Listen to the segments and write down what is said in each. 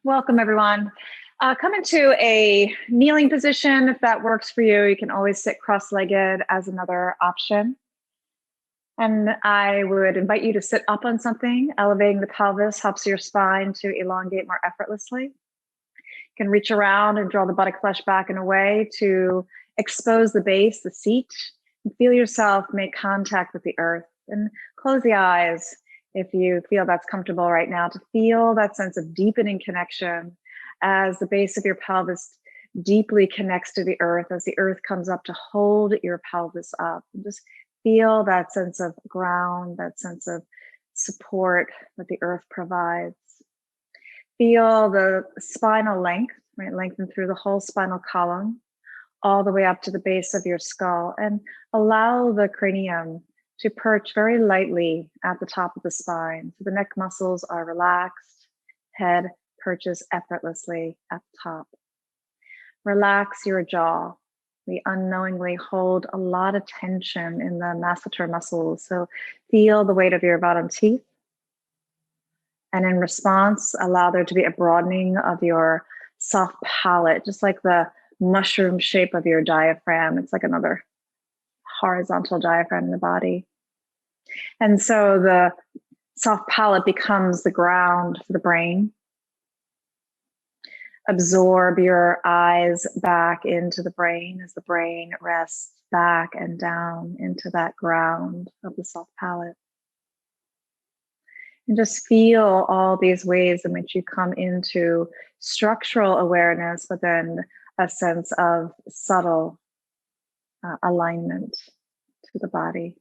Welcome, everyone. Come into a kneeling position if that works for you. You can always sit cross-legged as another option. And I would invite you to sit up on something. Elevating the pelvis helps your spine to elongate more effortlessly. You can reach around and draw the buttock flesh back and away to expose the base, the seat, and feel yourself make contact with the earth. And close the eyes if you feel that's comfortable right now, to feel that sense of deepening connection as the base of your pelvis deeply connects to the earth, as the earth comes up to hold your pelvis up. And just feel that sense of ground, that sense of support that the earth provides. Feel the spinal length, right? Lengthen through the whole spinal column, all the way up to the base of your skull, and allow the cranium to perch very lightly at the top of the spine. So the neck muscles are relaxed, head perches effortlessly at the top. Relax your jaw. We unknowingly hold a lot of tension in the masseter muscles. So feel the weight of your bottom teeth. And in response, allow there to be a broadening of your soft palate, just like the mushroom shape of your diaphragm. It's like another horizontal diaphragm in the body. And so the soft palate becomes the ground for the brain. Absorb your eyes back into the brain as the brain rests back and down into that ground of the soft palate. And just feel all these ways in which you come into structural awareness, but then a sense of subtle alignment to the body.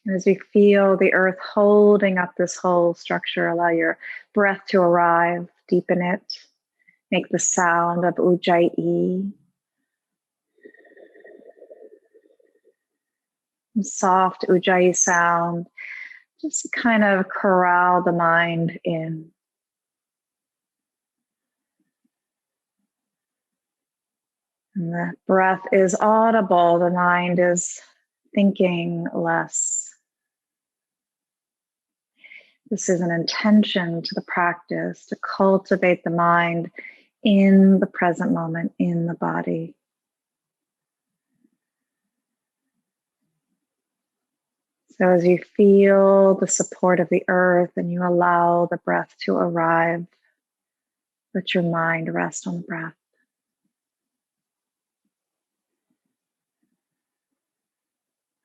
And as you feel the earth holding up this whole structure, allow your breath to arrive, deepen it, make the sound of Ujjayi. Soft Ujjayi sound, just kind of corral the mind in. And the breath is audible, the mind is thinking less. This is an intention to the practice to cultivate the mind in the present moment, in the body. So as you feel the support of the earth and you allow the breath to arrive, let your mind rest on the breath.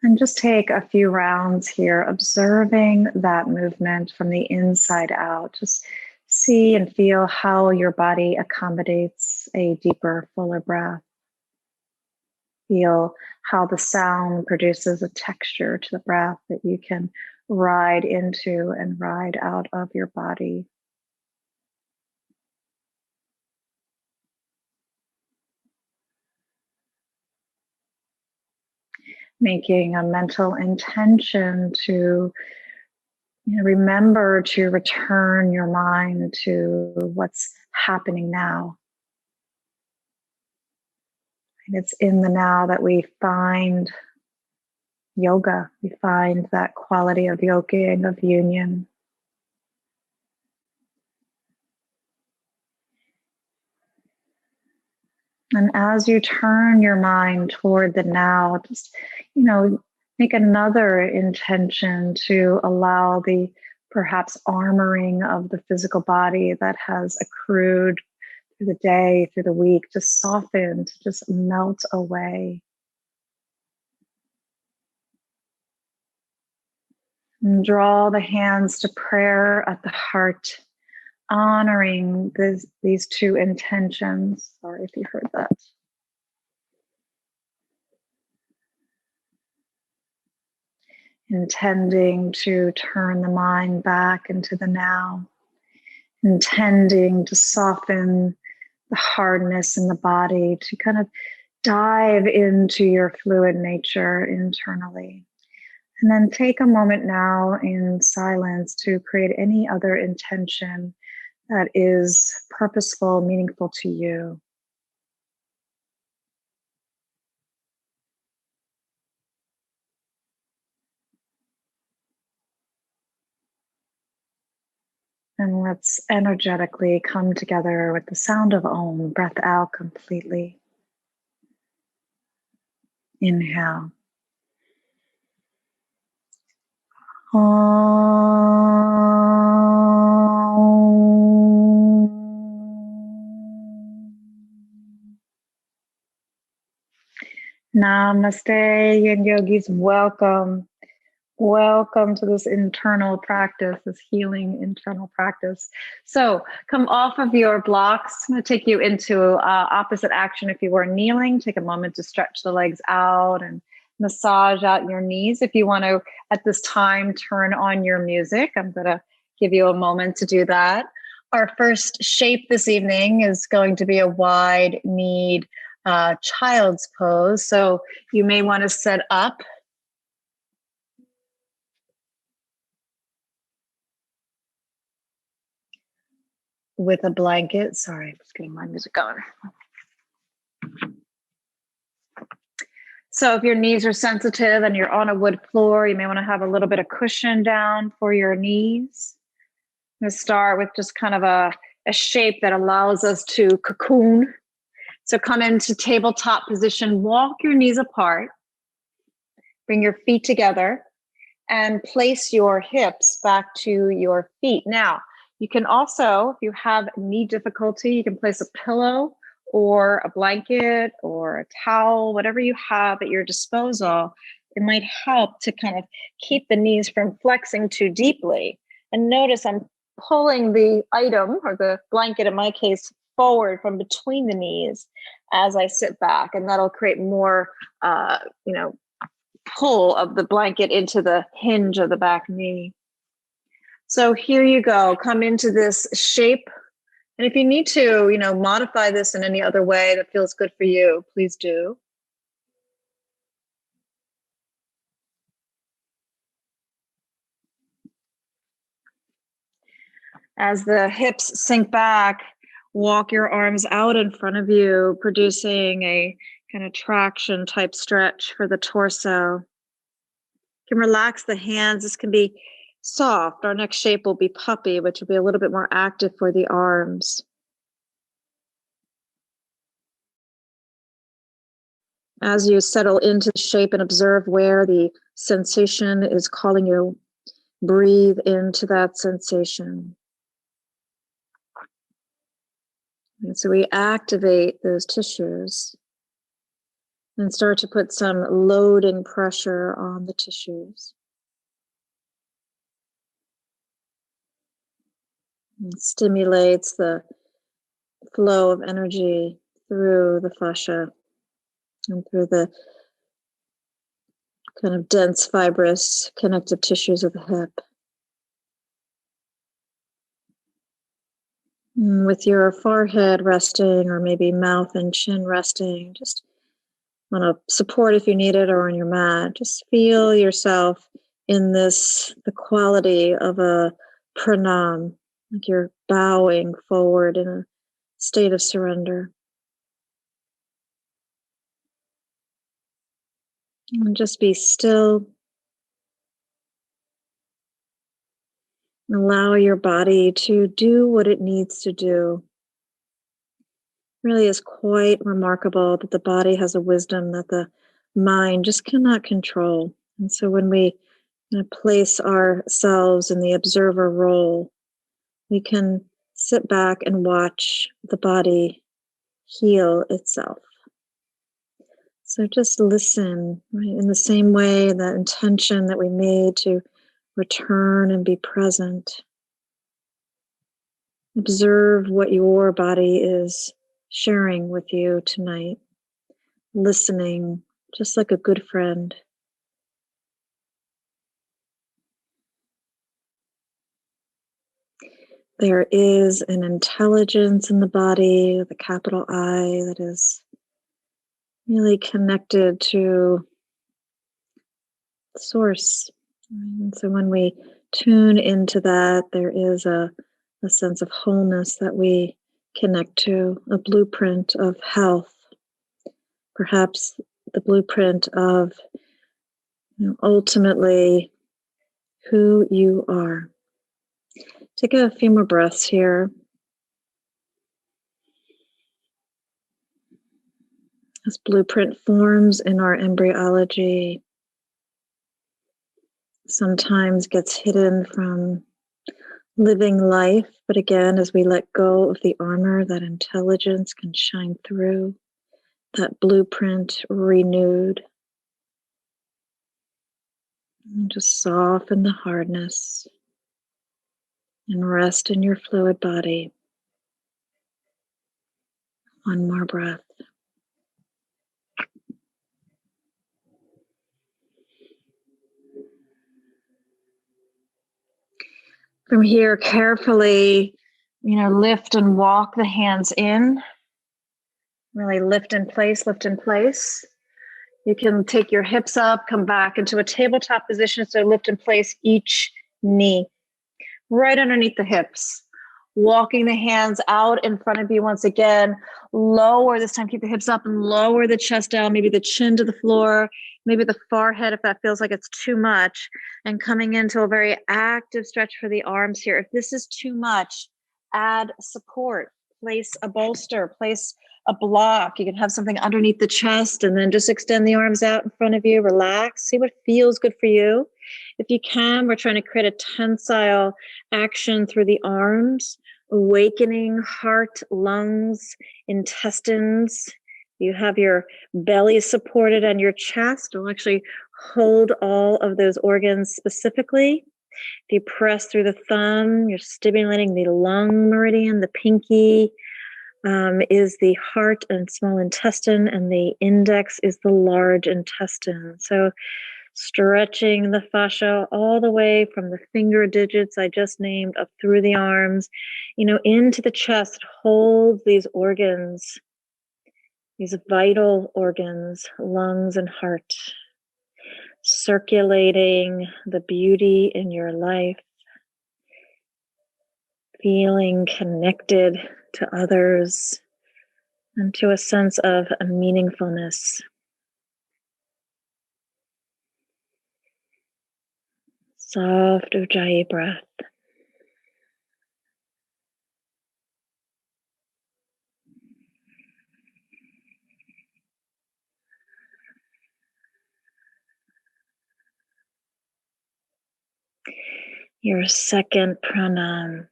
And just take a few rounds here, observing that movement from the inside out. Just see and feel how your body accommodates a deeper, fuller breath. Feel how the sound produces a texture to the breath that you can ride into and ride out of your body. Making a mental intention to remember to return your mind to what's happening now. And it's in the now that we find yoga. We find that quality of yoking, of union. And as you turn your mind toward the now, just, make another intention to allow the perhaps armoring of the physical body that has accrued through the day, through the week, to soften, to just melt away. And draw the hands to prayer at the heart, honoring these two intentions. Sorry if you heard that. Intending to turn the mind back into the now. Intending to soften the hardness in the body, to kind of dive into your fluid nature internally. And then take a moment now in silence to create any other intention that is purposeful, meaningful to you. And let's energetically come together with the sound of Om. Breath out completely. Inhale. Namaste, Yin Yogis. Welcome. Welcome to this internal practice, this healing internal practice. So come off of your blocks. I'm going to take you into opposite action. If you were kneeling, take a moment to stretch the legs out and massage out your knees. If you want to, at this time, turn on your music, I'm going to give you a moment to do that. Our first shape this evening is going to be a wide-kneed child's pose. So you may want to sit up. With a blanket. Sorry, I'm just getting my music going. So if your knees are sensitive and you're on a wood floor, you may want to have a little bit of cushion down for your knees. I'm going to start with just kind of a shape that allows us to cocoon. So come into tabletop position, walk your knees apart, bring your feet together, and place your hips back to your feet. Now, you can also, if you have knee difficulty, you can place a pillow or a blanket or a towel, whatever you have at your disposal. It might help to kind of keep the knees from flexing too deeply. And notice I'm pulling the item, or the blanket in my case, forward from between the knees as I sit back. And that'll create more, pull of the blanket into the hinge of the back knee. So here you go. Come into this shape. And if you need to, modify this in any other way that feels good for you, please do. As the hips sink back, walk your arms out in front of you, producing a kind of traction type stretch for the torso. You can relax the hands. This can be soft. Our next shape will be puppy, which will be a little bit more active for the arms. As you settle into the shape and observe where the sensation is calling you, breathe into that sensation. And so we activate those tissues and start to put some loading pressure on the tissues. It stimulates the flow of energy through the fascia and through the kind of dense, fibrous connective tissues of the hip. And with your forehead resting, or maybe mouth and chin resting, just on a support if you need it, or on your mat, just feel yourself in this, the quality of a pranam, like you're bowing forward in a state of surrender. And just be still. Allow your body to do what it needs to do. It really is quite remarkable that the body has a wisdom that the mind just cannot control. And so when we place ourselves in the observer role, we can sit back and watch the body heal itself. So just listen, right? In the same way, that intention that we made to return and be present. Observe what your body is sharing with you tonight, listening just like a good friend. There is an intelligence in the body with a capital I that is really connected to source. And so when we tune into that, there is a sense of wholeness that we connect to, a blueprint of health, perhaps the blueprint of ultimately who you are. Take a few more breaths here. As blueprint forms in our embryology, sometimes gets hidden from living life, but again, as we let go of the armor, that intelligence can shine through, that blueprint renewed. And just soften the hardness and rest in your fluid body. One more breath. From here, carefully, lift and walk the hands in. Really lift in place, lift in place. You can take your hips up, come back into a tabletop position, so lift in place each knee, right underneath the hips. Walking the hands out in front of you once again. Lower, this time keep the hips up and lower the chest down, maybe the chin to the floor, maybe the forehead if that feels like it's too much. And coming into a very active stretch for the arms here. If this is too much, add support. Place a bolster, place a block. You can have something underneath the chest and then just extend the arms out in front of you. Relax, see what feels good for you. If you can, we're trying to create a tensile action through the arms, awakening heart, lungs, intestines. You have your belly supported on your chest. We'll actually hold all of those organs specifically. If you press through the thumb, you're stimulating the lung meridian. The pinky is the heart and small intestine, and the index is the large intestine. So stretching the fascia all the way from the finger digits I just named up through the arms, into the chest. Hold these organs, these vital organs, lungs and heart, circulating the beauty in your life, feeling connected to others and to a sense of a meaningfulness. Soft Ujjayi breath. Your second pranam.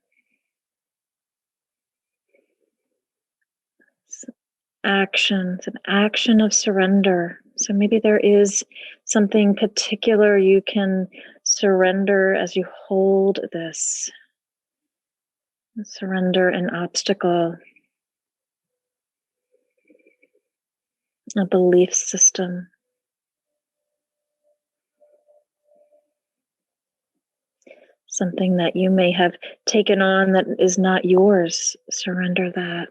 Action. It's an action of surrender. So maybe there is something particular you can surrender as you hold this. Surrender an obstacle, a belief system. Something that you may have taken on that is not yours. Surrender that.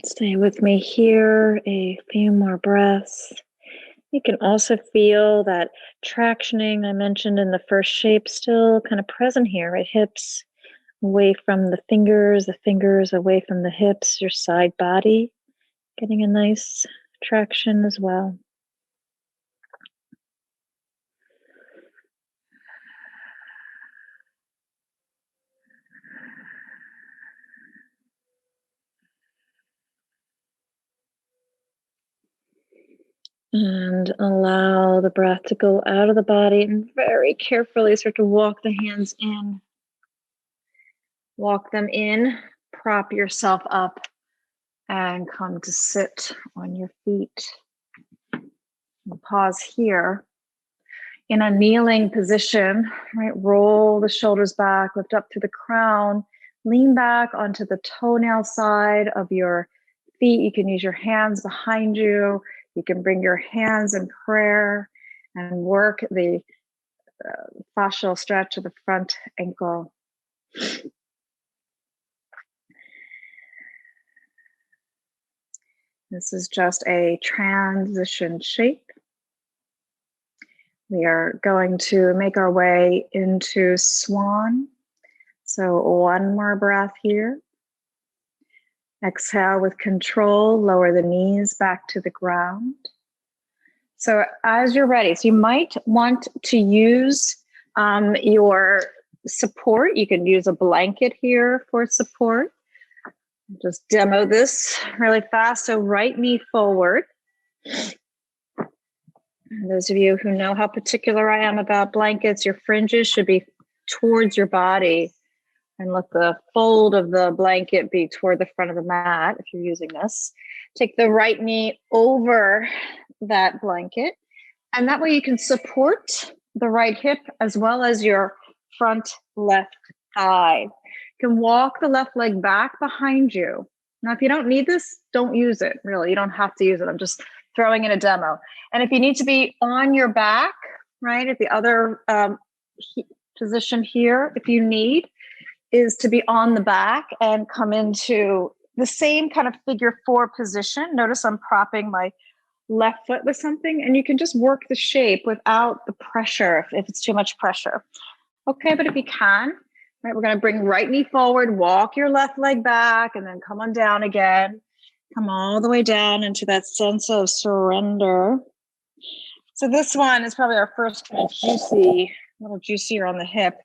Stay with me here a few more breaths. You can also feel that tractioning I mentioned in the first shape still kind of present here, right? Hips away from the fingers away from the hips, your side body getting a nice traction as well. And allow the breath to go out of the body and very carefully start to walk the hands in. Walk them in, prop yourself up, and come to sit on your feet. We'll pause here. In a kneeling position, right? Roll the shoulders back, lift up through the crown, lean back onto the toenail side of your feet. You can use your hands behind you. You can bring your hands in prayer and work the fascial stretch of the front ankle. This is just a transition shape. We are going to make our way into swan. So one more breath here. Exhale with control, lower the knees back to the ground. So as you're ready, so you might want to use your support. You can use a blanket here for support. Just demo this really fast. So right knee forward. Those of you who know how particular I am about blankets, your fringes should be towards your body, and let the fold of the blanket be toward the front of the mat if you're using this. Take the right knee over that blanket, and that way you can support the right hip as well as your front left thigh. You can walk the left leg back behind you. Now, if you don't need this, don't use it, really. You don't have to use it. I'm just throwing in a demo. And if you need to be on your back, right, at the other position here, if you need, is to be on the back and come into the same kind of figure 4 position. Notice I'm propping my left foot with something, and you can just work the shape without the pressure if it's too much pressure. Okay, but if you can, right, we're going to bring right knee forward, walk your left leg back, and then come on down again. Come all the way down into that sense of surrender. So this one is probably our first kind of juicy, a little juicier on the hip.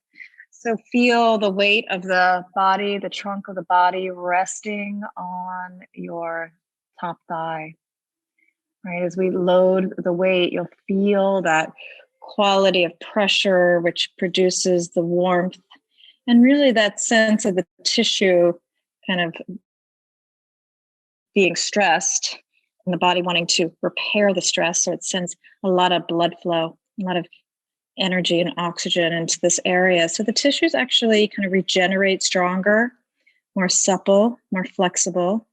So feel the weight of the body, the trunk of the body resting on your top thigh. Right, as we load the weight, you'll feel that quality of pressure, which produces the warmth, and really that sense of the tissue kind of being stressed and the body wanting to repair the stress. So it sends a lot of blood flow, a lot of energy and oxygen into this area. So the tissues actually kind of regenerate stronger, more supple, more flexible.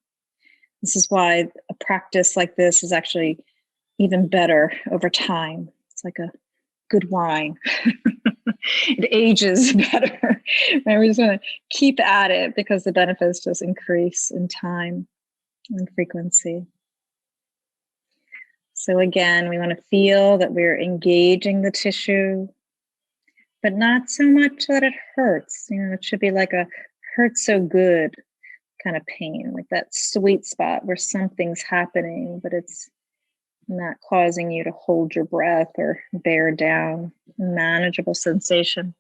This is why a practice like this is actually even better over time. It's like a good wine. It ages better. And we're just going to keep at it because the benefits just increase in time and frequency. So again, we want to feel that we're engaging the tissue, but not so much that it hurts. You know, it should be like a hurt so good kind of pain, like that sweet spot where something's happening, but it's not causing you to hold your breath or bear down. Manageable sensation.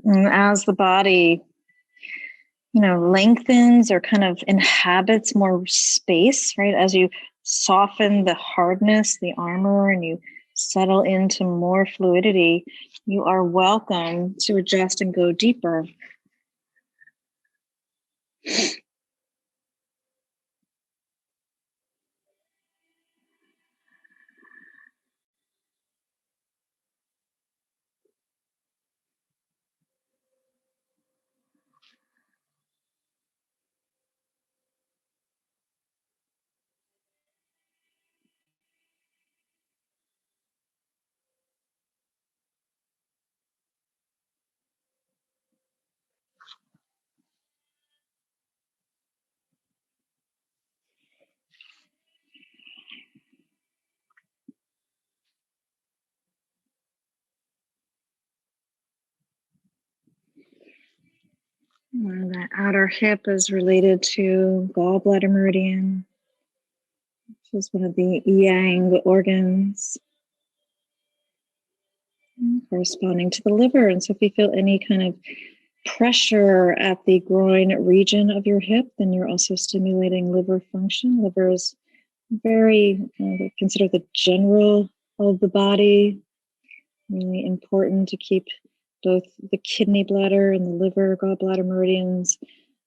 And as the body, lengthens or kind of inhabits more space, right? As you soften the hardness, the armor, and you settle into more fluidity, you are welcome to adjust and go deeper. And that outer hip is related to gallbladder meridian, which is one of the yang organs corresponding to the liver. And so if you feel any kind of pressure at the groin region of your hip, then you're also stimulating liver function. Liver is very considered the general of the body. Really important to keep both the kidney bladder and the liver, gallbladder meridians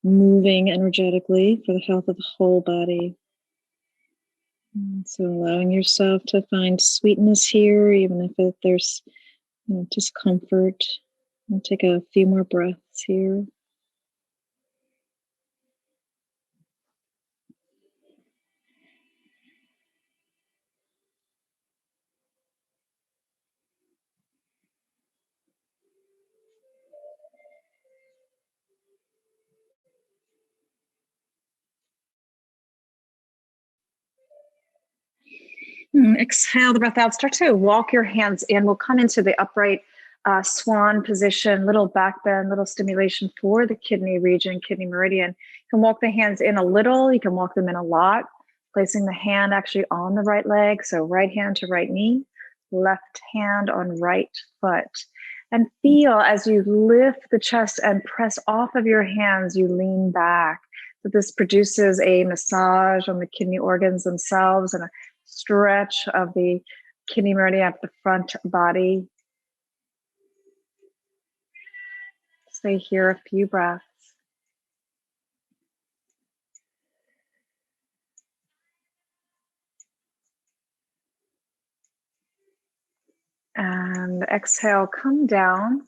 moving energetically for the health of the whole body. And so allowing yourself to find sweetness here, even if there's discomfort. We'll take a few more breaths here. Exhale the breath out. Start to walk your hands in. We'll come into the upright swan position, little back bend, little stimulation for the kidney region, kidney meridian. You can walk the hands in a little. You can walk them in a lot, placing the hand actually on the right leg. So right hand to right knee, left hand on right foot. And feel as you lift the chest and press off of your hands, you lean back. So this produces a massage on the kidney organs themselves and a stretch of the kidney meridian up the front body. Stay here a few breaths. And exhale, come down.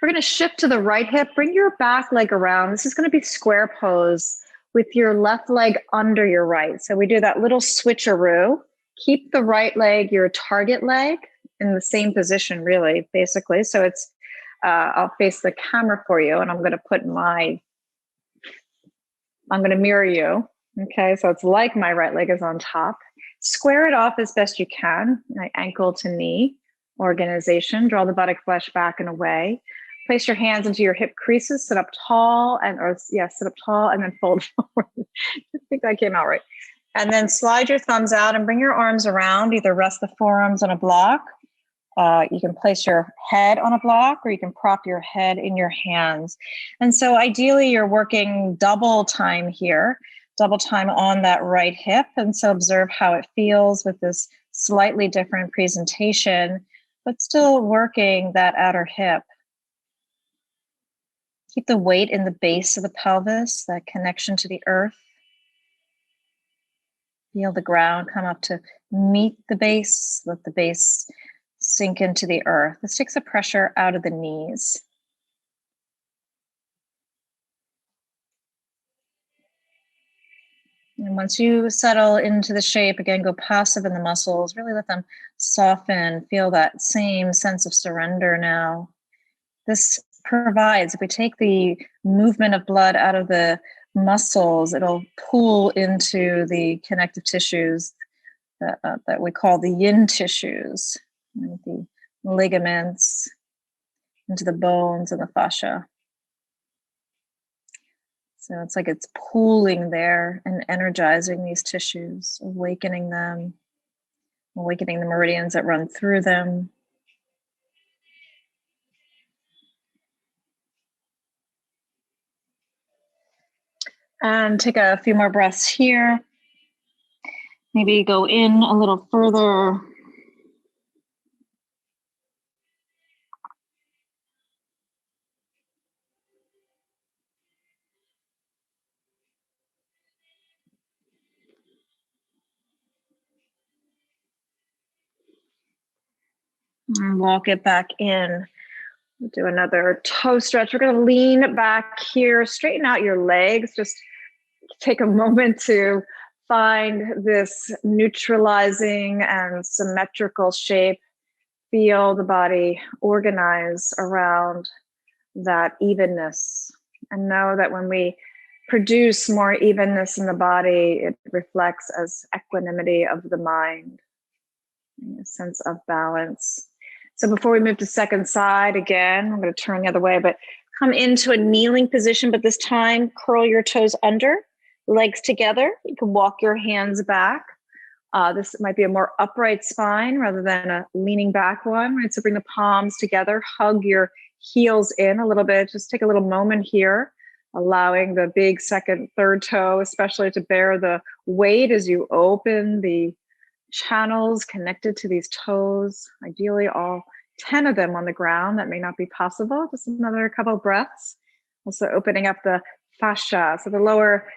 We're going to shift to the right hip. Bring your back leg around. This is going to be square pose with your left leg under your right. So we do that little switcheroo. Keep the right leg, your target leg, in the same position, really, basically. So it's, I'll face the camera for you, and I'm going to put I'm going to mirror you. Okay, so it's like my right leg is on top. Square it off as best you can, like ankle to knee organization. Draw the buttock flesh back and away. Place your hands into your hip creases. Sit up tall sit up tall and then fold forward. I think that came out right. And then slide your thumbs out and bring your arms around. Either rest the forearms on a block. You can place your head on a block, or you can prop your head in your hands. And so ideally you're working double time here, double time on that right hip. And so observe how it feels with this slightly different presentation, but still working that outer hip. Keep the weight in the base of the pelvis, that connection to the earth. Feel the ground come up to meet the base. Let the base sink into the earth. This takes the pressure out of the knees. And once you settle into the shape, again, go passive in the muscles. Really let them soften. Feel that same sense of surrender now. This provides, if we take the movement of blood out of the muscles, it'll pool into the connective tissues that we call the yin tissues, right? The ligaments, into the bones and the fascia. So it's like it's pooling there and energizing these tissues, awakening them, awakening the meridians that run through them. And take a few more breaths here. Maybe go in a little further. And walk it back in. We'll do another toe stretch. We're going to lean back here, straighten out your legs. Just take a moment to find this neutralizing and symmetrical shape. Feel the body organize around that evenness. And know that when we produce more evenness in the body, it reflects as equanimity of the mind, a sense of balance. So before we move to second side, again, I'm going to turn the other way, but come into a kneeling position, but this time curl your toes under, legs together. You can walk your hands back. This might be a more upright spine rather than a leaning back one, right? So bring the palms together, hug your heels in a little bit. Just take a little moment here, allowing the big second, third toe, especially to bear the weight as you open the channels connected to these toes, ideally all 10 of them on the ground. That may not be possible. Just another couple of breaths. Also opening up the fascia, so the lower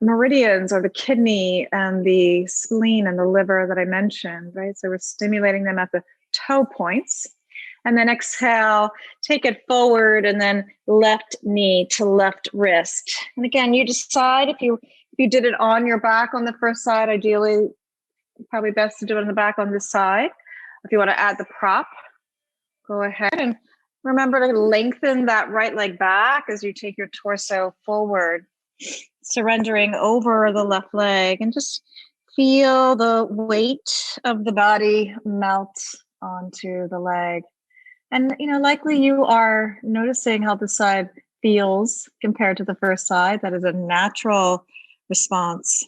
meridians or the kidney and the spleen and the liver that I mentioned, right? So we're stimulating them at the toe points. And then exhale, take it forward, and then left knee to left wrist. And again, you decide if you did it on your back on the first side, ideally, probably best to do it on the back on this side. If you want to add the prop, go ahead. And remember to lengthen that right leg back as you take your torso forward, surrendering over the left leg, and just Feel the weight of the body melt onto the leg. And, likely you are noticing how the side feels compared to the first side. That is a natural response.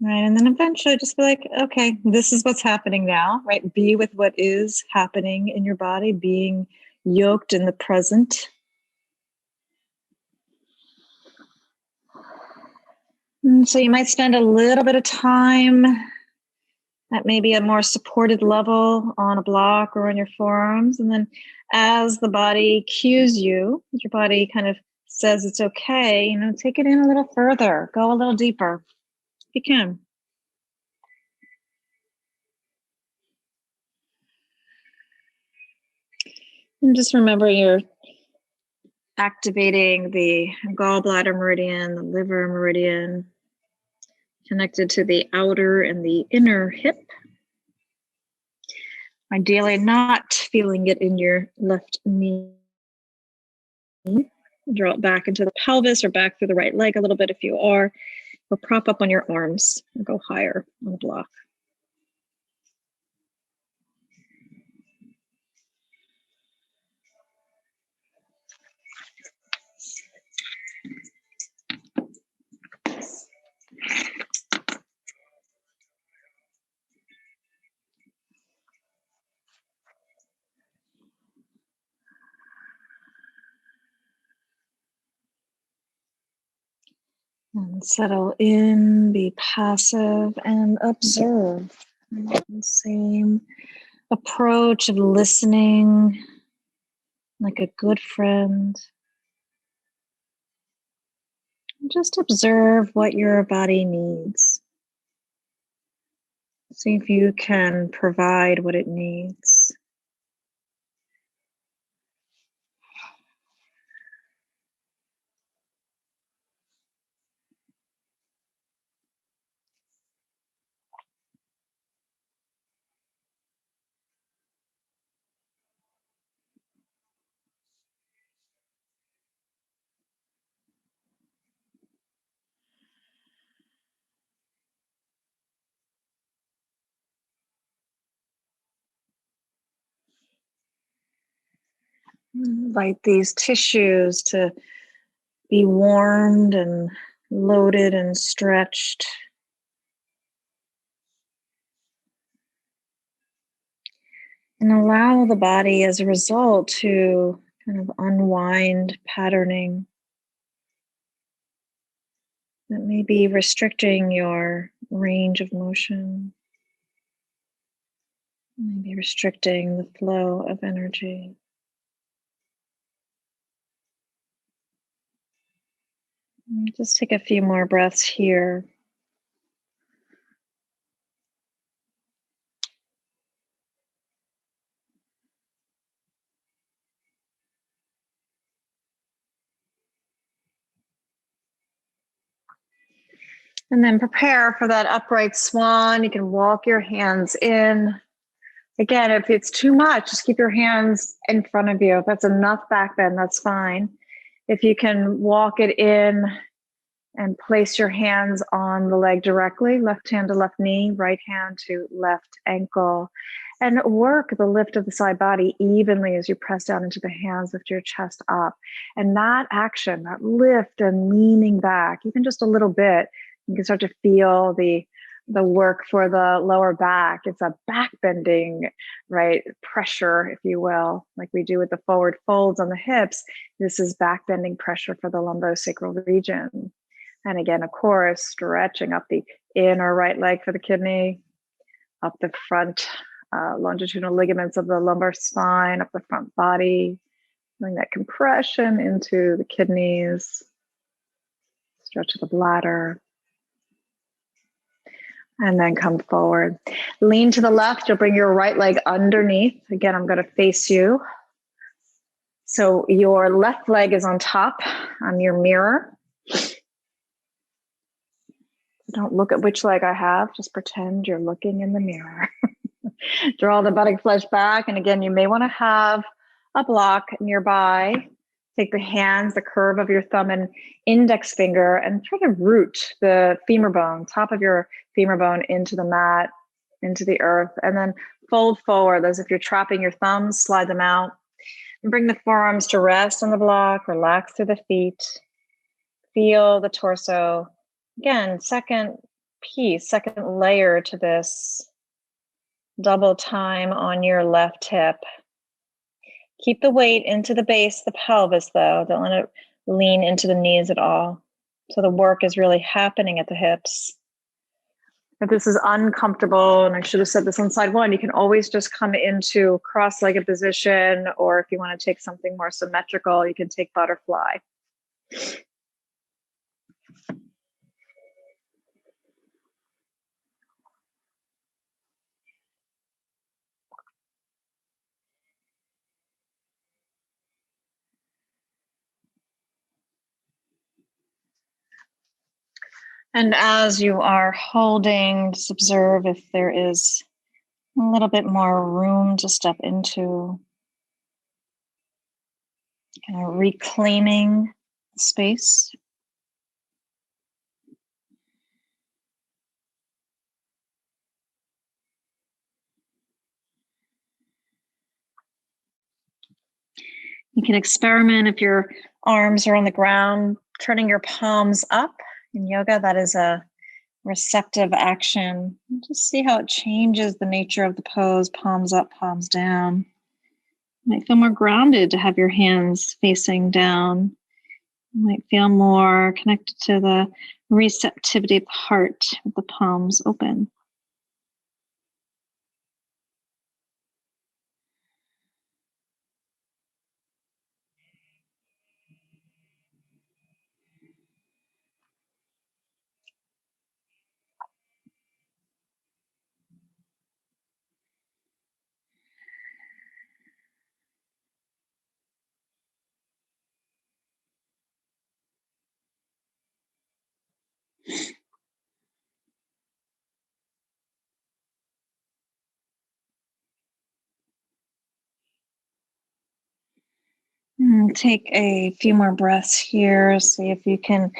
Right. And then eventually just be like, okay, this is what's happening now, right? Be with what is happening in your body, being yoked in the present. And so you might spend a little bit of time at maybe a more supported level on a block or on your forearms. And then as the body cues you, as your body kind of says it's okay, take it in a little further, go a little deeper if you can. And just remember you're activating the gallbladder meridian, the liver meridian, connected to the outer and the inner hip. Ideally, not feeling it in your left knee. Draw it back into the pelvis or back through the right leg a little bit if you are, or prop up on your arms and go higher on the block. And settle in, be passive, and observe. And same approach of listening like a good friend. Just observe what your body needs. See if you can provide what it needs. Invite these tissues to be warmed and loaded and stretched. And allow the body as a result to kind of unwind patterning that may be restricting your range of motion, maybe restricting the flow of energy. And just take a few more breaths here. And then prepare for that upright swan. You can walk your hands in. Again, if it's too much, just keep your hands in front of you. If that's enough back bend, that's fine. If you can walk it in and place your hands on the leg directly, left hand to left knee, right hand to left ankle, and work the lift of the side body evenly as you press down into the hands, lift your chest up. And that action, that lift and leaning back, even just a little bit, you can start to feel the work for the lower back. It's a back bending, right, pressure, if you will, like we do with the forward folds on the hips. This is back bending pressure for the lumbosacral region. And again, of course, stretching up the inner right leg for the kidney, up the front longitudinal ligaments of the lumbar spine, up the front body, feeling that compression into the kidneys, stretch of the bladder. And then come forward. Lean to the left. You'll bring your right leg underneath. Again, I'm going to face you. So your left leg is on top on your mirror. Don't look at which leg I have. Just pretend you're looking in the mirror. Draw the buttock flesh back. And again, you may want to have a block nearby Take the hands, the curve of your thumb and index finger, and try to root the femur bone, top of your femur bone into the mat, into the earth, and then fold forward as if you're trapping your thumbs, slide them out, and bring the forearms to rest on the block, relax through the feet, feel the torso. Again, second piece, second layer to this double time on your left hip. Keep the weight into the base of the pelvis, though. Don't let it lean into the knees at all. So the work is really happening at the hips. If this is uncomfortable, and I should have said this on side one, you can always just come into cross-legged position, or if you want to take something more symmetrical, you can take butterfly. And as you are holding, just observe if there is a little bit more room to step into, kind of reclaiming space. You can experiment if your arms are on the ground, turning your palms up. In yoga, that is a receptive action. Just see how it changes the nature of the pose, palms up, palms down. You might feel more grounded to have your hands facing down. You might feel more connected to the receptivity of the heart with the palms open. Take a few more breaths here. See if you can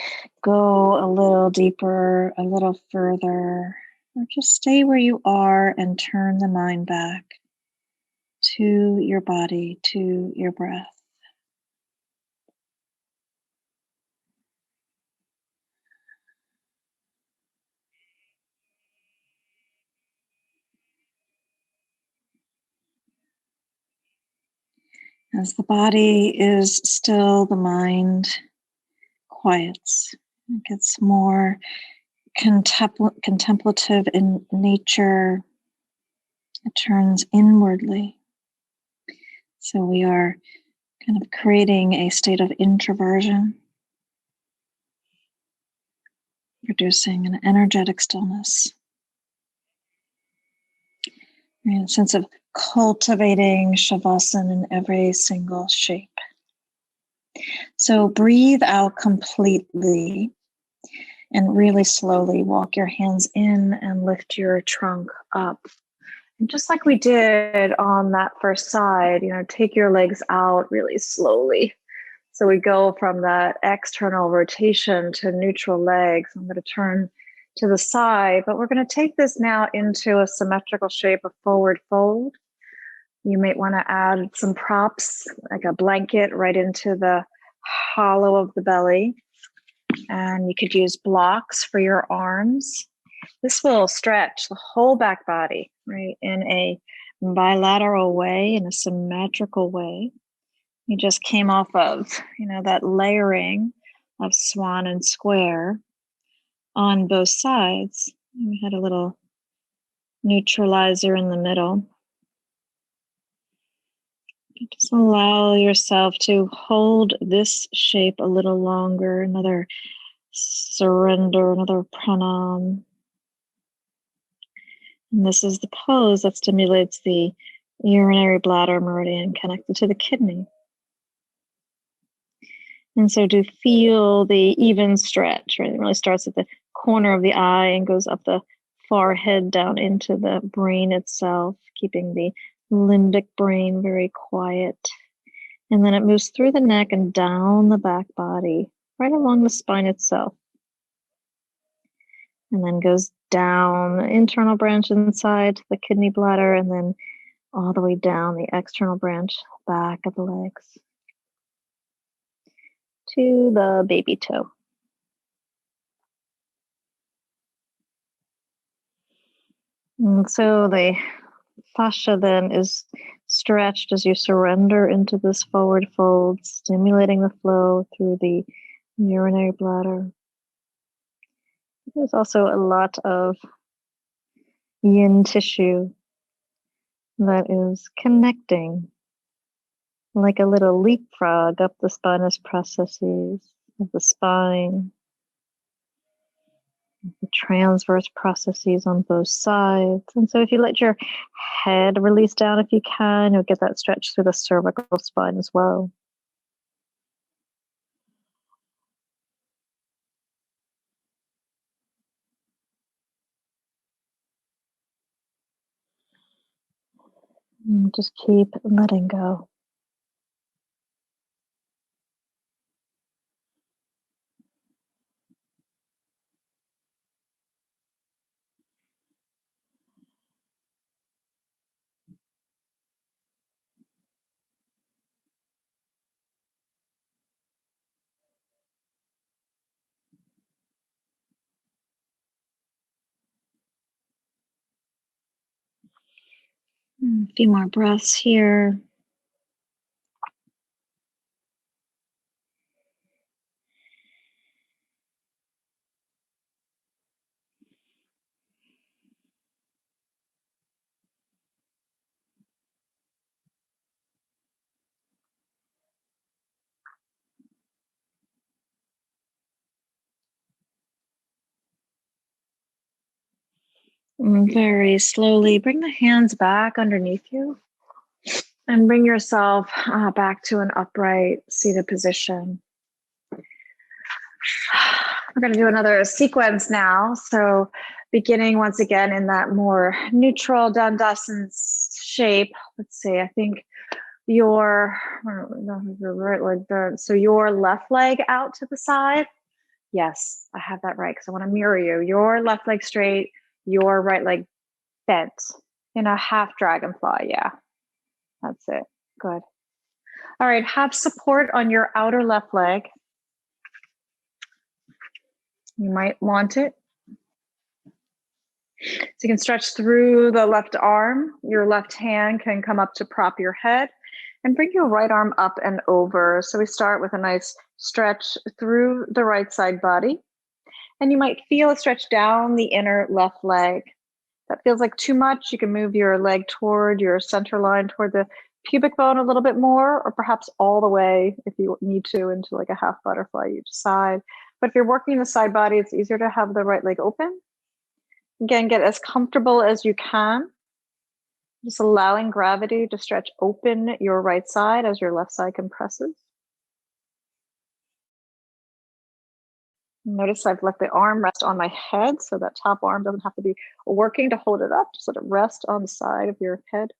go a little deeper, a little further, or just stay where you are and turn the mind back to your body, to your breath. As the body is still, the mind quiets. It gets more contemplative in nature. It turns inwardly. So we are kind of creating a state of introversion, producing an energetic stillness, and a sense of cultivating Shavasana in every single shape. So breathe out completely and really slowly walk your hands in and lift your trunk up. And just like we did on that first side, take your legs out really slowly. So we go from that external rotation to neutral legs. I'm going to turn to the side, but we're going to take this now into a symmetrical shape of forward fold. You might want to add some props, like a blanket right into the hollow of the belly. And you could use blocks for your arms. This will stretch the whole back body, right, in a bilateral way, in a symmetrical way. You just came off of, that layering of swan and square on both sides. We had a little neutralizer in the middle. Just allow yourself to hold this shape a little longer. Another surrender, another pranam. And this is the pose that stimulates the urinary bladder meridian connected to the kidney. And so to feel the even stretch, right? It really starts at the corner of the eye and goes up the forehead down into the brain itself, keeping the limbic brain very quiet. And then it moves through the neck and down the back body, right along the spine itself. And then goes down the internal branch inside the kidney bladder, and then all the way down the external branch, back of the legs, to the baby toe. And so the fascia then is stretched as you surrender into this forward fold, stimulating the flow through the urinary bladder. There's also a lot of yin tissue that is connecting like a little leapfrog up the spinous processes of the spine, the transverse processes on both sides. And so if you let your head release down if you can, you'll get that stretch through the cervical spine as well. And just keep letting go. A few more breaths here. And very slowly bring the hands back underneath you and bring yourself back to an upright seated position. We're going to do another sequence now. So beginning once again in that more neutral Dandasana shape. Let's see, I think your right leg there. So your left leg out to the side. Yes, I have that right because I want to mirror you. Your left leg straight, your right leg bent in a half dragonfly. Yeah, that's it. Good. All right, have support on your outer left leg. You might want it. So you can stretch through the left arm. Your left hand can come up to prop your head and bring your right arm up and over. So we start with a nice stretch through the right side body. And you might feel a stretch down the inner left leg. That feels like too much. You can move your leg toward your center line, toward the pubic bone a little bit more, or perhaps all the way if you need to into like a half butterfly each side. But if you're working the side body, it's easier to have the right leg open. Again, get as comfortable as you can. Just allowing gravity to stretch open your right side as your left side compresses. Notice I've let the arm rest on my head, so that top arm doesn't have to be working to hold it up. Just let it rest on the side of your head.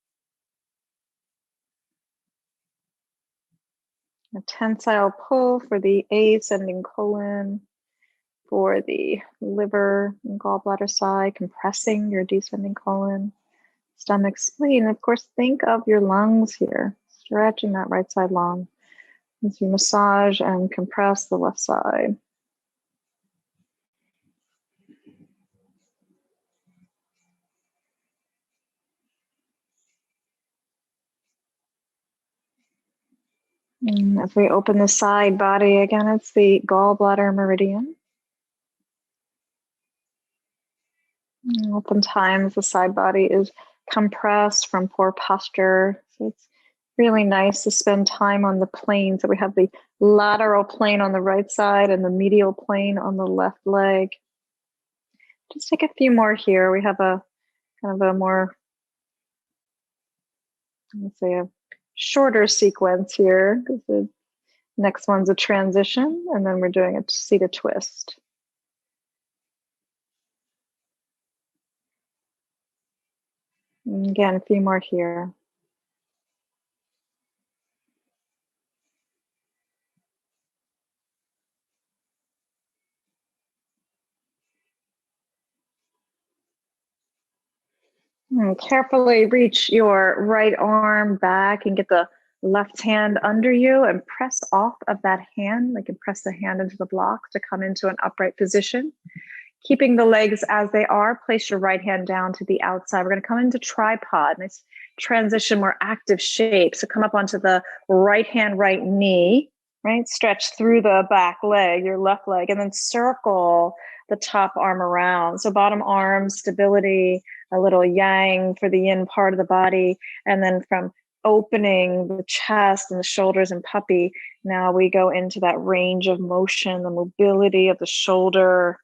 A tensile pull for the ascending colon, for the liver and gallbladder side, compressing your descending colon, stomach, spleen. And of course, think of your lungs here, stretching that right side lung as you massage and compress the left side. And if we open the side body again, it's the gallbladder meridian. And oftentimes the side body is compressed from poor posture. So it's really nice to spend time on the plane. So we have the lateral plane on the right side and the medial plane on the left leg. Just take a few more here. We have a kind of a more, let's say, a shorter sequence here because the next one's a transition, and then we're doing a seated twist. And again, a few more here. And carefully reach your right arm back and get the left hand under you and press off of that hand. Like you press the hand into the block to come into an upright position. Keeping the legs as they are, place your right hand down to the outside. We're going to come into tripod. Nice transition, more active shape. So come up onto the right hand, right knee, right? Stretch through the back leg, your left leg, and then circle the top arm around. So bottom arm, stability, a little yang for the yin part of the body. And then from opening the chest and the shoulders and puppy, now we go into that range of motion, the mobility of the shoulder.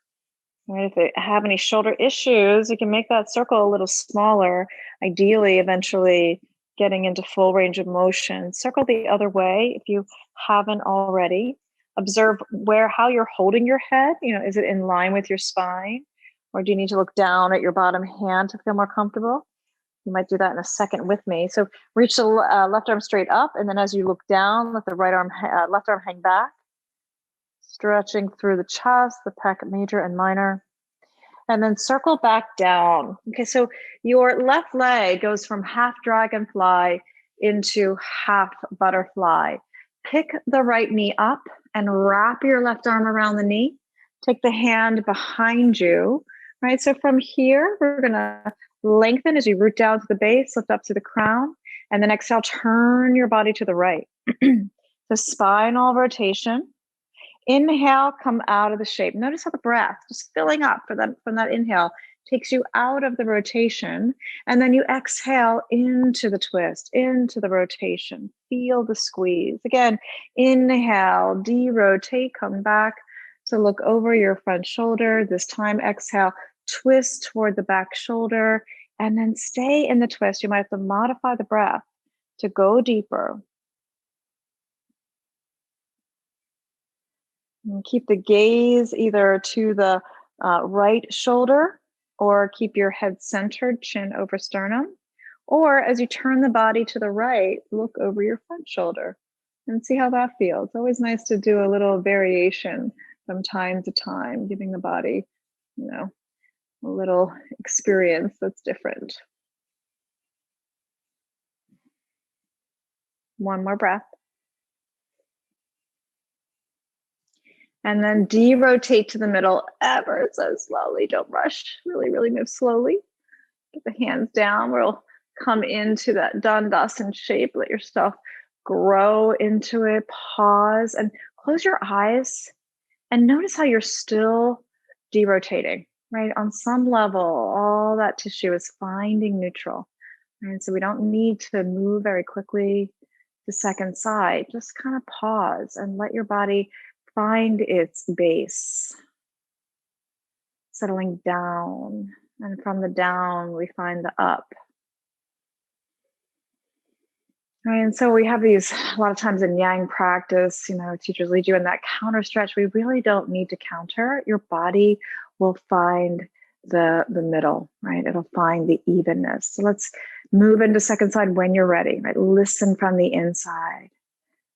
Right, if they have any shoulder issues, you can make that circle a little smaller, ideally, eventually getting into full range of motion. Circle the other way if you haven't already. Observe how you're holding your head. Is it in line with your spine? Or do you need to look down at your bottom hand to feel more comfortable? You might do that in a second with me. So reach the left arm straight up, and then as you look down, let the left arm hang back. Stretching through the chest, the pec major and minor, and then circle back down. Okay, so your left leg goes from half dragonfly into half butterfly. Pick the right knee up and wrap your left arm around the knee. Take the hand behind you, right? So from here, we're gonna lengthen as you root down to the base, lift up to the crown, and then exhale, turn your body to the right. The spinal rotation. Inhale, come out of the shape. Notice how the breath, just filling up from that inhale, takes you out of the rotation. And then you exhale into the twist, into the rotation. Feel the squeeze. Again, inhale, derotate, come back to look over your front shoulder. This time, exhale, twist toward the back shoulder, and then stay in the twist. You might have to modify the breath to go deeper. And keep the gaze either to the right shoulder or keep your head centered, chin over sternum. Or as you turn the body to the right, look over your front shoulder and see how that feels. It's always nice to do a little variation from time to time, giving the body, a little experience that's different. One more breath. And then derotate to the middle ever so slowly. Don't rush. Really, really move slowly. Get the hands down. We'll come into that Dandasana shape. Let yourself grow into it. Pause and close your eyes and notice how you're still derotating, right? On some level, all that tissue is finding neutral. Right? So we don't need to move very quickly to second side. Just kind of pause and let your body find its base, settling down. And from the down, we find the up. Right, and so we have these, a lot of times in yang practice, teachers lead you in that counter stretch. We really don't need to counter. Your body will find the middle, right? It'll find the evenness. So let's move into second side when you're ready, right? Listen from the inside.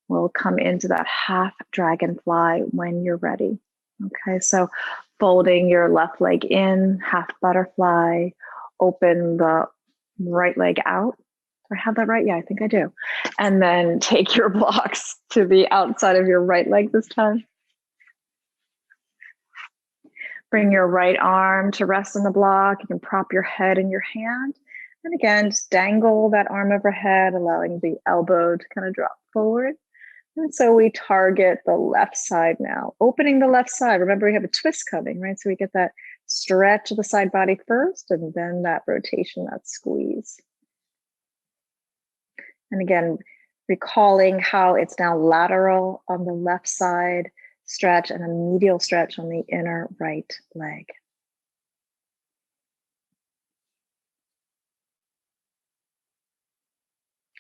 We'll come into that half dragonfly when you're ready. Okay, so folding your left leg in, half butterfly, open the right leg out. Do I have that right? Yeah, I think I do. And then take your blocks to the outside of your right leg this time. Bring your right arm to rest on the block. You can prop your head in your hand. And again, just dangle that arm overhead, allowing the elbow to kind of drop forward. And so we target the left side now, opening the left side. Remember, we have a twist coming, right? So we get that stretch of the side body first, and then that rotation, that squeeze. And again, recalling how it's now lateral on the left side stretch and a medial stretch on the inner right leg.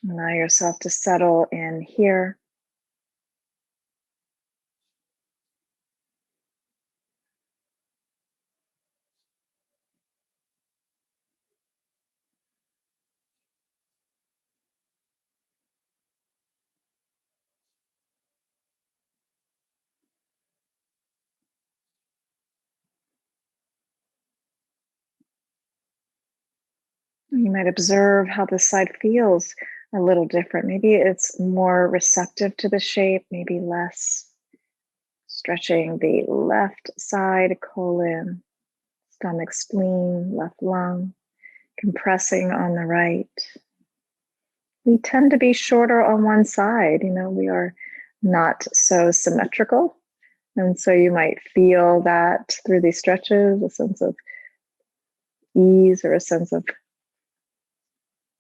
Allow yourself to settle in here. You might observe how this side feels a little different. Maybe it's more receptive to the shape, maybe less. Stretching the left side colon, stomach, spleen, left lung, compressing on the right. We tend to be shorter on one side. We are not so symmetrical. And so you might feel that through these stretches, a sense of ease or a sense of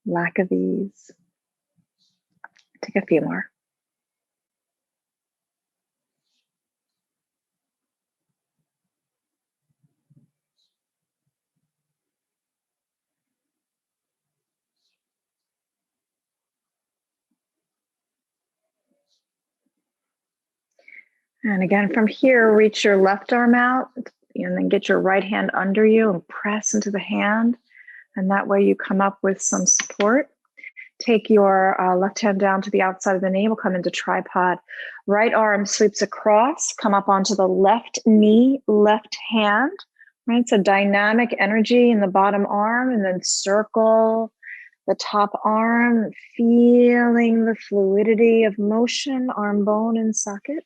lack of ease. Take a few more. And again, from here, reach your left arm out and then get your right hand under you and press into the hand. And that way you come up with some support. Take your left hand down to the outside of the navel, come into tripod. Right arm sweeps across, come up onto the left knee, left hand. Right? It's a dynamic energy in the bottom arm, and then circle the top arm, feeling the fluidity of motion, arm bone and socket.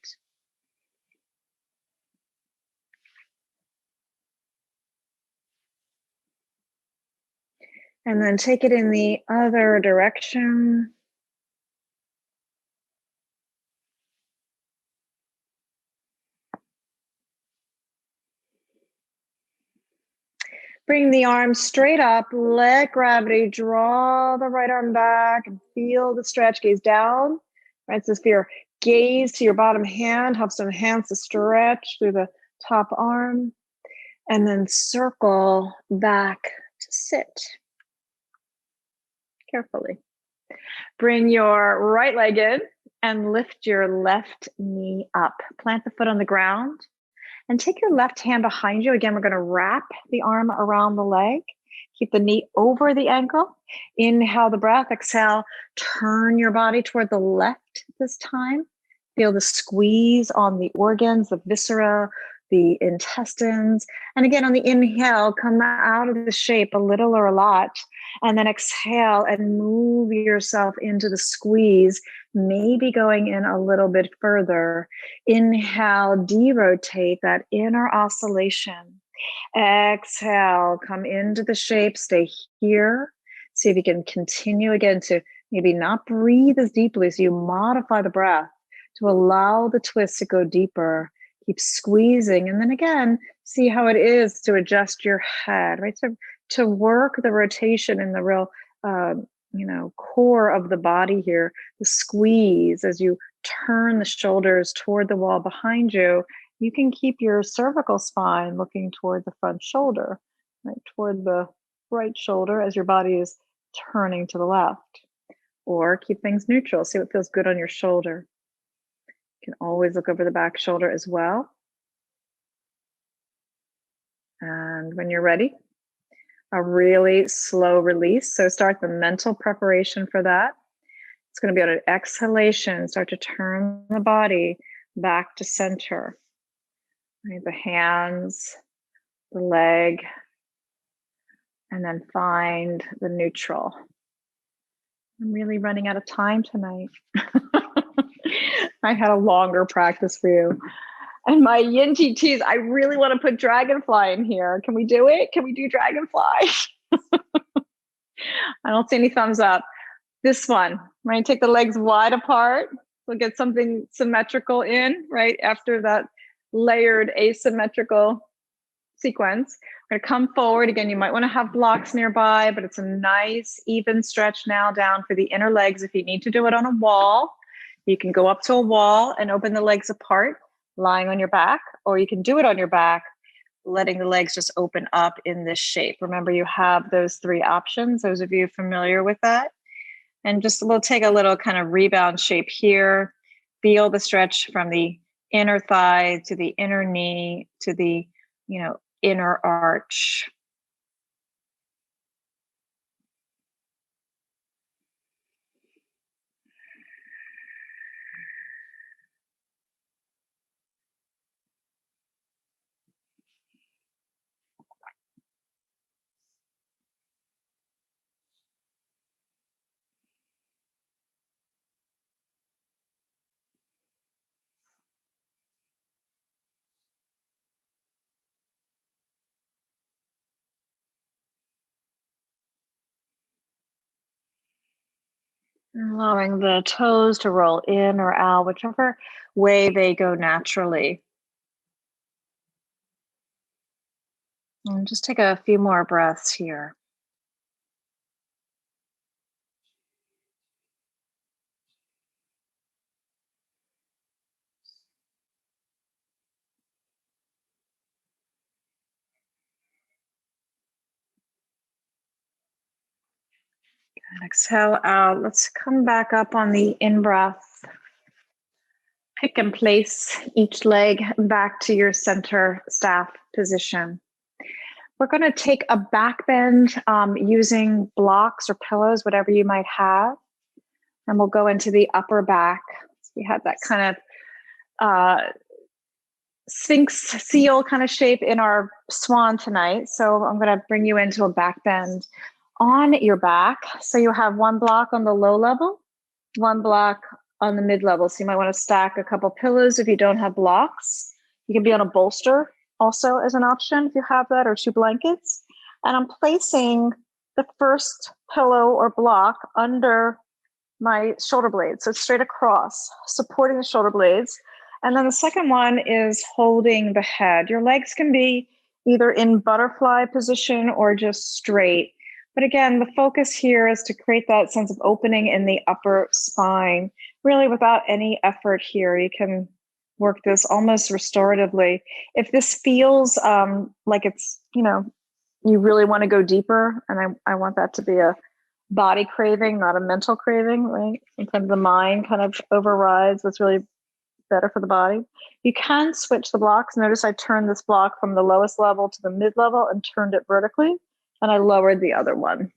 And then take it in the other direction. Bring the arm straight up, let gravity draw the right arm back and feel the stretch, gaze down. Right, so if your gaze to your bottom hand helps to enhance the stretch through the top arm. And then circle back to sit. Carefully. Bring your right leg in and lift your left knee up. Plant the foot on the ground and take your left hand behind you. Again, we're going to wrap the arm around the leg. Keep the knee over the ankle. Inhale the breath. Exhale. Turn your body toward the left this time. Feel the squeeze on the organs, the viscera, the intestines. And again, on the inhale, come out of the shape a little or a lot. And then exhale and move yourself into the squeeze, maybe going in a little bit further. Inhale, derotate that inner oscillation. Exhale, come into the shape, stay here. See if you can continue again to maybe not breathe as deeply, so you modify the breath to allow the twist to go deeper. Keep squeezing. And then again, see how it is to adjust your head, right? So to work the rotation in the real, core of the body here, the squeeze as you turn the shoulders toward the wall behind you, you can keep your cervical spine looking toward the front shoulder, right? Toward the right shoulder as your body is turning to the left. Or keep things neutral. See what feels good on your shoulder. You can always look over the back shoulder as well. And when you're ready, a really slow release. So start the mental preparation for that. It's going to be on an exhalation. Start to turn the body back to center. Right, the hands, the leg, and then find the neutral. I'm really running out of time tonight. I had a longer practice for you. And my yin teas, I really want to put dragonfly in here. Can we do it? Can we do dragonfly? I don't see any thumbs up. This one, right? Take the legs wide apart. We'll get something symmetrical in, right? After that layered asymmetrical sequence. We're going to come forward. Again, you might want to have blocks nearby, but it's a nice, even stretch now down for the inner legs. If you need to do it on a wall, you can go up to a wall and open the legs apart, lying on your back, or you can do it on your back, letting the legs just open up in this shape. Remember, you have those three options, those of you familiar with that. And just we'll take a little kind of rebound shape here. Feel the stretch from the inner thigh to the inner knee to the, inner arch. Allowing the toes to roll in or out, whichever way they go naturally. And just take a few more breaths here. And exhale out. Let's come back up on the in-breath. Pick and place each leg back to your center staff position. We're going to take a back bend using blocks or pillows, whatever you might have. And we'll go into the upper back. So we had that kind of Sphinx seal kind of shape in our swan tonight. So I'm going to bring you into a back bend on your back. So you have one block on the low level, one block on the mid level. So you might want to stack a couple pillows if you don't have blocks. You can be on a bolster also as an option if you have that, or 2 blankets. And I'm placing the first pillow or block under my shoulder blades. So it's straight across, supporting the shoulder blades. And then the second one is holding the head. Your legs can be either in butterfly position or just straight. But again, the focus here is to create that sense of opening in the upper spine, really without any effort here. You can work this almost restoratively. If this feels like it's, you really want to go deeper, and I want that to be a body craving, not a mental craving, right? Sometimes the mind kind of overrides what's really better for the body. You can switch the blocks. Notice I turned this block from the lowest level to the mid level and turned it vertically, and I lowered the other one.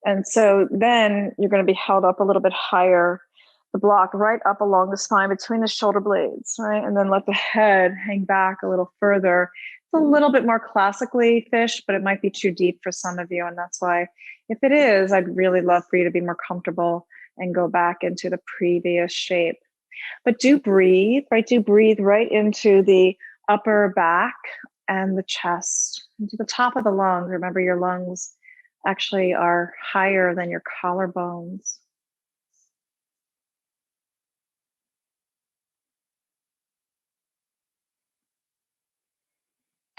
And so then you're going to be held up a little bit higher, the block right up along the spine between the shoulder blades, right? And then let the head hang back a little further. It's a little bit more classically fish, but it might be too deep for some of you. And that's why, if it is, I'd really love for you to be more comfortable and go back into the previous shape. But do breathe, right? Do breathe right into the upper back and the chest, into the top of the lungs. Remember, your lungs actually are higher than your collarbones.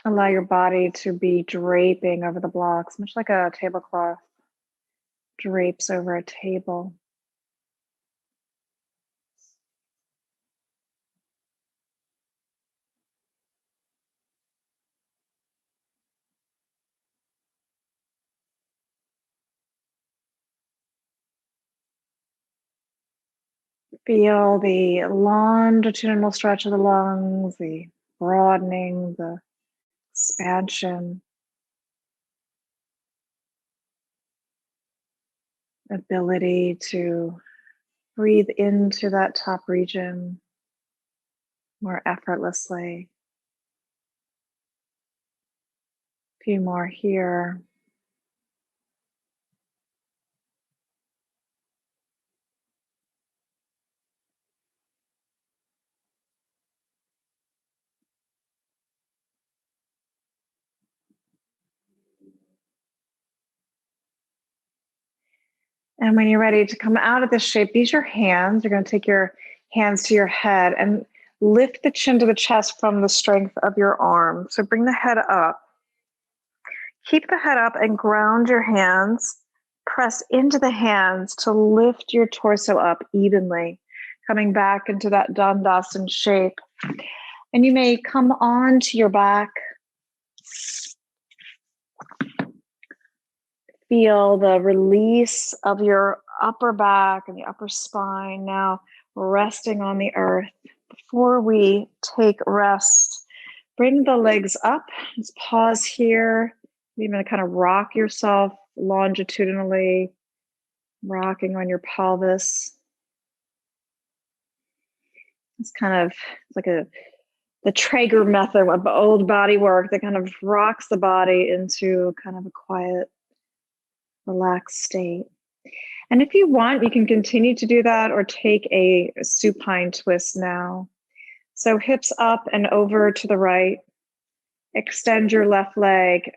Allow your body to be draping over the blocks, much like a tablecloth drapes over a table. Feel the longitudinal stretch of the lungs, the broadening, the expansion, ability to breathe into that top region more effortlessly. A few more here. And when you're ready to come out of this shape, use your hands. You're going to take your hands to your head and lift the chin to the chest from the strength of your arm. So bring the head up. Keep the head up and ground your hands. Press into the hands to lift your torso up evenly, coming back into that Dandasana shape. And you may come on to your back. Feel the release of your upper back and the upper spine now resting on the earth. Before we take rest, bring the legs up. Just pause here. You're going to kind of rock yourself longitudinally, rocking on your pelvis. It's kind of like the Traeger method of old body work that kind of rocks the body into kind of a quiet, relaxed state. And if you want, you can continue to do that or take a supine twist now. So hips up and over to the right. Extend your left leg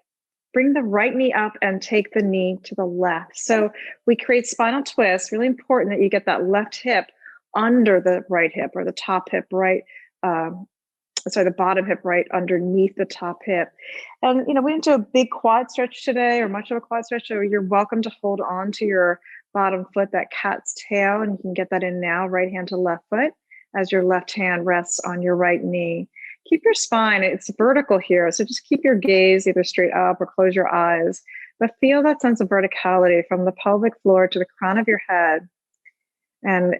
bring the right knee up and take the knee to the left. So we create spinal twists. Really important that you get that left hip under the right hip, or the top hip right, the bottom hip right underneath the top hip. And, we didn't do a big quad stretch today or much of a quad stretch, so you're welcome to hold on to your bottom foot, that cat's tail, and you can get that in now, right hand to left foot, as your left hand rests on your right knee. Keep your spine, it's vertical here, so just keep your gaze either straight up or close your eyes, but feel that sense of verticality from the pelvic floor to the crown of your head, and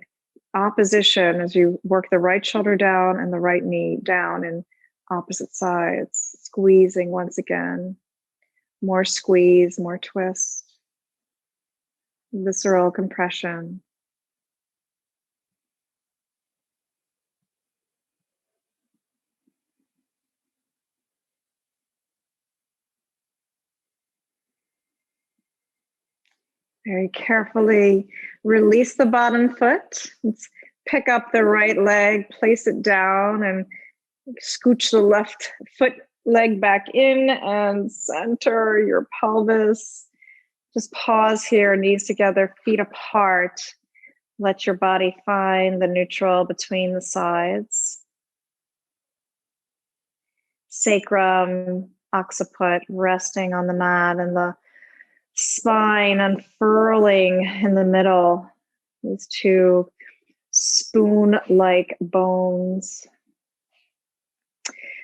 opposition as you work the right shoulder down and the right knee down in opposite sides, squeezing once again, more squeeze, more twist, visceral compression. Very carefully release the bottom foot. Let's pick up the right leg, place it down, and scooch the left foot leg back in and center your pelvis. Just pause here, knees together, feet apart. Let your body find the neutral between the sides. Sacrum, occiput resting on the mat, and the spine unfurling in the middle. These two spoon-like bones.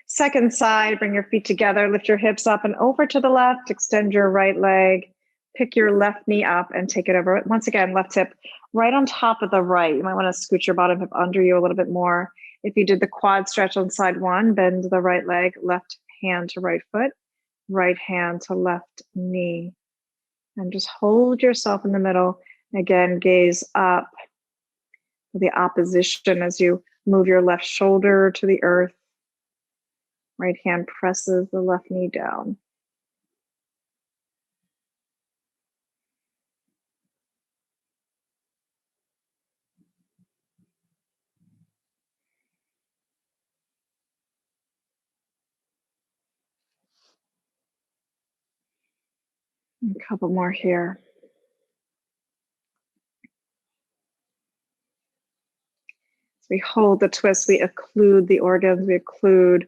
Second side, bring your feet together, lift your hips up and over to the left, extend your right leg, pick your left knee up and take it over. Once again, left hip right on top of the right. You might want to scoot your bottom hip under you a little bit more. If you did the quad stretch on side one, bend the right leg, left hand to right foot, right hand to left knee. And just hold yourself in the middle. Again, gaze up. The opposition as you move your left shoulder to the earth. Right hand presses the left knee down. A couple more here. We hold the twist, we occlude the organs, we occlude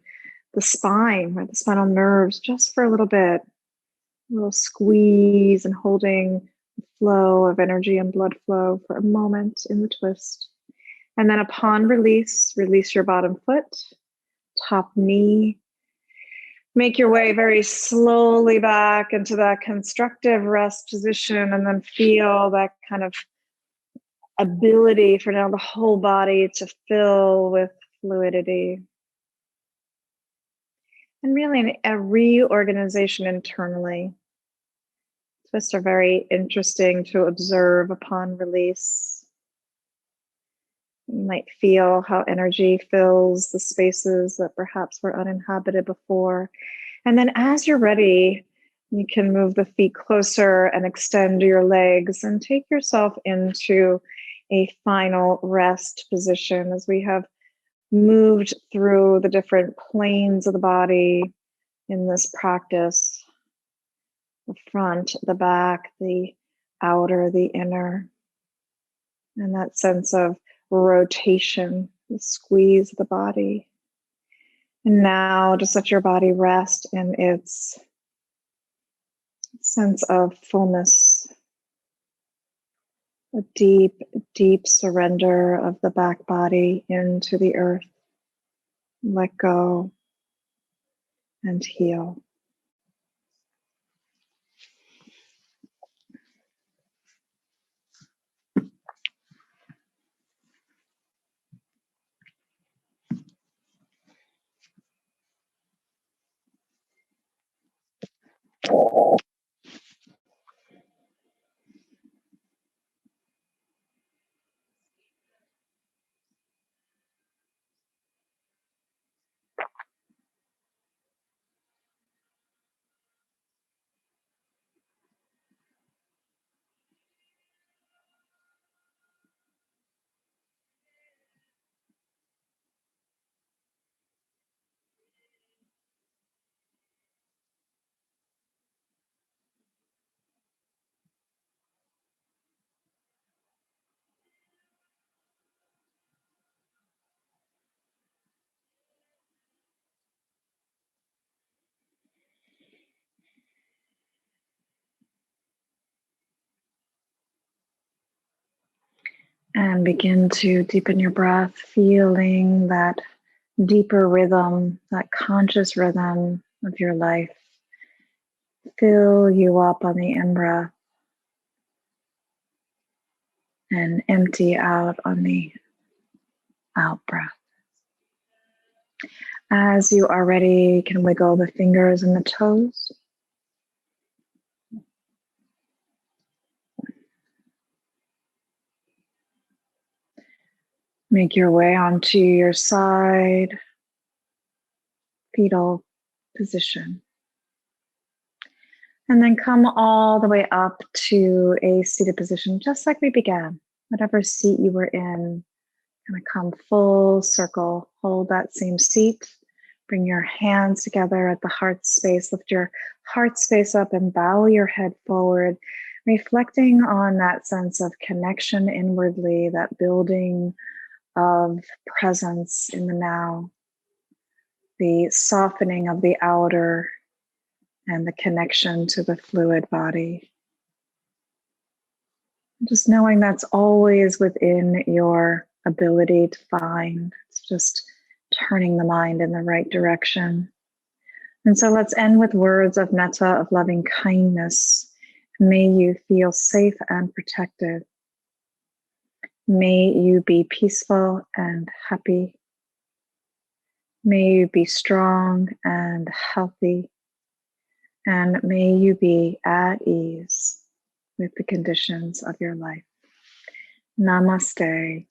the spine, right, the spinal nerves, just for a little bit. A little squeeze and holding the flow of energy and blood flow for a moment in the twist. And then upon release, release your bottom foot, top knee. Make your way very slowly back into that constructive rest position, and then feel that kind of ability for now the whole body to fill with fluidity. And really a reorganization internally. Twists are very interesting to observe upon release. You might feel how energy fills the spaces that perhaps were uninhabited before. And then as you're ready, you can move the feet closer and extend your legs and take yourself into a final rest position as we have moved through the different planes of the body in this practice. The front, the back, the outer, the inner. And that sense of rotation, the squeeze of the body. And now just let your body rest in its sense of fullness. A deep, deep surrender of the back body into the earth. Let go and heal. And begin to deepen your breath, feeling that deeper rhythm, that conscious rhythm of your life. Fill you up on the in breath and empty out on the out breath. As you are ready, you can wiggle the fingers and the toes. Make your way onto your side, fetal position. And then come all the way up to a seated position, just like we began. Whatever seat you were in, kind of come full circle. Hold that same seat. Bring your hands together at the heart space. Lift your heart space up and bow your head forward, reflecting on that sense of connection inwardly, that building of presence in the now, the softening of the outer, and the connection to the fluid body. Just knowing that's always within your ability to find. It's just turning the mind in the right direction. And so let's end with words of metta, of loving kindness. May you feel safe and protected. May you be peaceful and happy. May you be strong and healthy. And may you be at ease with the conditions of your life. Namaste.